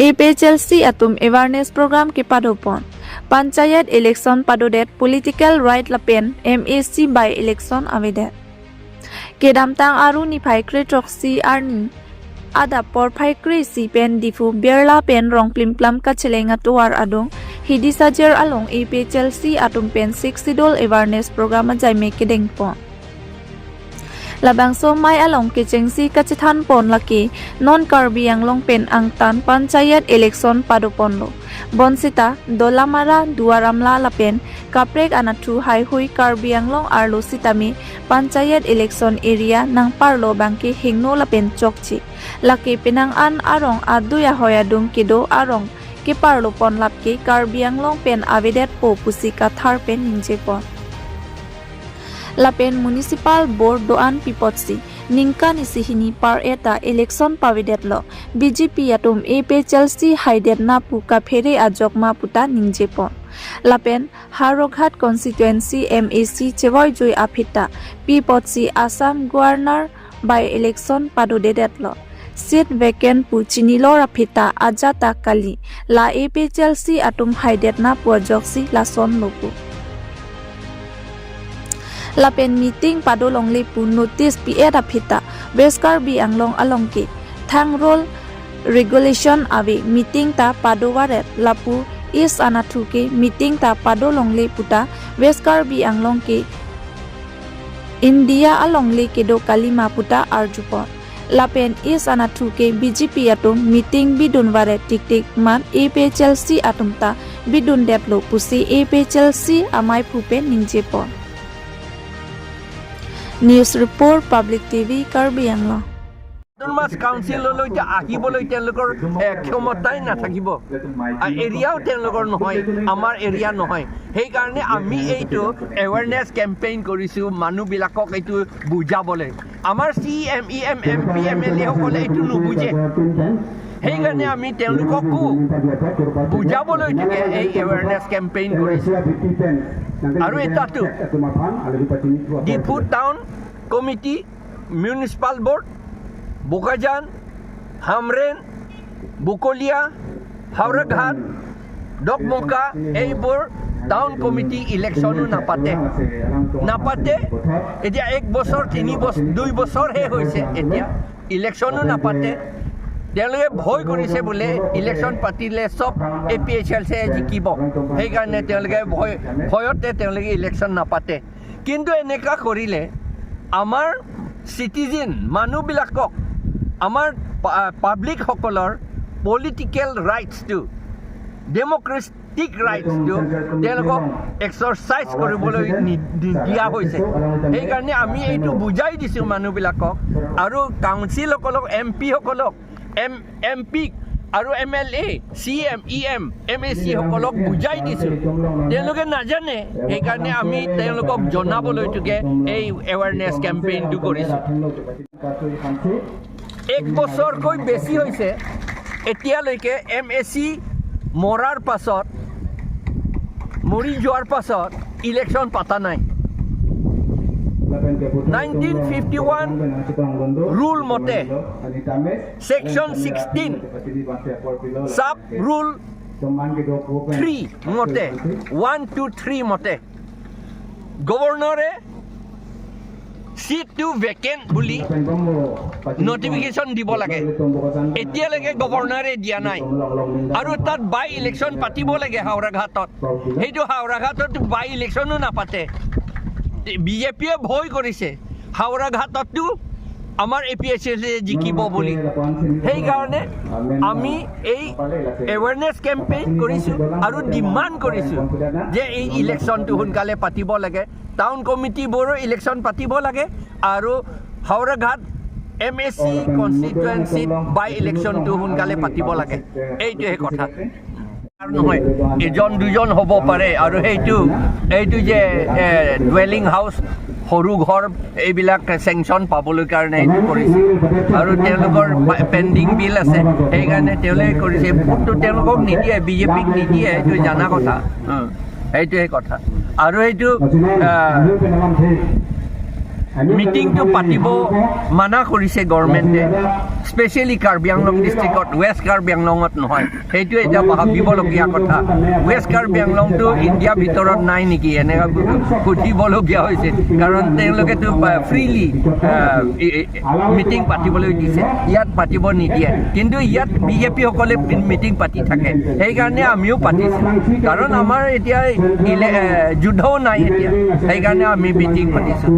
APHLC atum awareness program ke padopon panchayat election padodet political right lapen MAC by election avedet kedam tang aru ni phai kre troxi arni adap por phai kre si pen difu berla pen rong plim plam ka chelenga toar adong hidi sajer along APHLC atum pen 6 sidol awareness program jaime kedeng pon labang so mai along ke chengsi kachithan pon laki non Karbi Anglong pen angtan panchayat election padopon lo bonsita dolamara duaramla lapen kaprek anathu hai hui Karbi Anglong arlo sitami panchayat election area nang parlo bangke hingno lapen chokchi laki penang an arong aduya hoyadung kido arong ke parlo pon lapke Karbi Anglong pen avedet po pusi kathar pen ningje pon lapen municipal board doan pipotsi ningka nisihini par eta election pavidet lo BJP atum APHLC haidet na puka phere ajok ma puta ningjepon lapen Haroghat constituency MAC chewoi joi aphita pipotsi Assam governor by election padodedet lo seat vacant pu chinilo aphita ajata kali la APHLC atum haidet na puajoksi lason lopu lapen meeting padolong lepu notice PA aphita West Karbi Anglong alongki thang roll regulation ave meeting ta padowaret lapu is anathu ke meeting ta padolong leputa West Karbi Anglong ke India along le ke do kalima puta arjupo lapen is anathu ke BJP atum meeting bidun ware tik tik man APHLC atumta bidun deplo pusi APHLC amai phupe ningjepon News report Public TV Karbi Anglong Autonomous Council ললৈতে আহিবলৈ তেওঁলোকৰ ক্ষমতাই নাথাকিব এৰিয়াও তেওঁলোকৰ নহয় আমাৰ area নহয় সেই কাৰণে আমি এইটো এৱাৰনেছ কেম্পেইন কৰিছো মানুহবিলাকক এইটো বুজাবলৈ আমাৰ CMEM MP MLA সকলে এইটো নুবুজে সেইকাৰণে আমি তেওঁলোককো বুজাবলৈ থাকে এই এৱাৰনেছ কেম্পেইন কৰিছো আৰু এটাটো Diphu town committee municipal board Bukajan, Hamren, Bukolia, Hauraghat, Dokmoka, Eibor, Town Committee election napate, etia 1 বছৰ 3 বছৰ 2 বছৰ হে হৈছে এতিয়া ইলেকশনো napate তেওঁলোকে ভয় কৰিছে বোলে ইলেকশন পাতিলে সব APHLC জিকিব সেই কাৰণে তেওঁলোকে ভয়তে তেওঁলোকে ইলেকশন নাপাতে কিন্তু এনেকা কৰিলে আমাৰ সিটিজেন মানুহবিলাকক আমাৰ পাব্লিক সকলৰ political rights two democratic rights two তেওঁলোকক এক্সাৰসাইজ কৰিবলৈ দিয়া হৈছে সেই কাৰণে আমি এইটো বুজাই দিছো মানুহবিলাকক আৰু কাউন্সিল সকলক MP সকলক MP আৰু MLA CMEM MAC সকলক বুজাই দিছো তেওঁলোকে নাজানে সেই কাৰণে আমি তেওঁলোকক জনাবলৈ টুকে এই এৱাৰনেছ কেম্পেইনটো কৰিছো 1 বছৰকৈ বেছি হৈছে এতিয়ালৈকে MAC মৰাৰ পাছত মৰি যোৱাৰ পাছত ইলেকশন পাতা নাই 1951 rule mote section 16 sub rule 3 mote 1 2 3 mote governor seat to vacant buli notification dibo lage etia lage governor dia nai aru tat by election patibo lage Hauraghatot heitu Hauraghatot by election na pate BJP ভয় কৰিছে হাওৰাঘাটতো আমাৰ APHLC জিকিব বুলি সেই কাৰণে আমি এই awareness campaign কৰিছো আৰু ডিমান্ড কৰিছো যে এই ইলেকশনটো সোনকালে পাতিব লাগে টাউন কমিটি বোৰৰ ইলেকশন পাতিব লাগে আৰু হাওৰাঘাট MAC কনস্টিটুৱেন্সি বাই ইলেকশনটো সোনকালে পাতিব লাগে এইটোহে কথা নহয় এজন দুজন হ'ব পাৰে আৰু এইটো যে ডুৱেলিং হাউচ সৰু ঘৰ এইবিলাক চেংচন পাবলৈ কাৰণে এইটো কৰিছে আৰু তেওঁলোকৰ পেণ্ডিং বিল আছে সেইকাৰণে তেওঁলোকে কৰিছে ভোটটো তেওঁলোকক নিদিয়ে BJPক নিদিয়ে এইটো জানা কথা এইটোহে কথা আৰু এইটো মিটিংটো পাতিব মানা কৰিছে গভৰ্ণমেণ্টে স্পেচিয়েলি কাৰ্বি আংলং ডিষ্ট্ৰিক্টত ৱেষ্ট কাৰ্বি আংলঙত নহয় সেইটো এতিয়া ভাবিবলগীয়া কথা ৱেষ্ট কাৰ্বি আংলংটো ইণ্ডিয়াৰ ভিতৰত নাই নেকি এনেকুৱা সুধিবলগীয়া হৈছে কাৰণ তেওঁলোকেতো ফ্ৰীলি মিটিং পাতিবলৈ দিছে ইয়াত পাতিব নিদিয়ে কিন্তু ইয়াত বিজেপিসকলে মিটিং পাতি থাকে সেইকাৰণে আমিও পাতিছোঁ কাৰণ আমাৰ এতিয়া যুদ্ধও নাই এতিয়া সেইকাৰণে আমি মিটিং পাতিছোঁ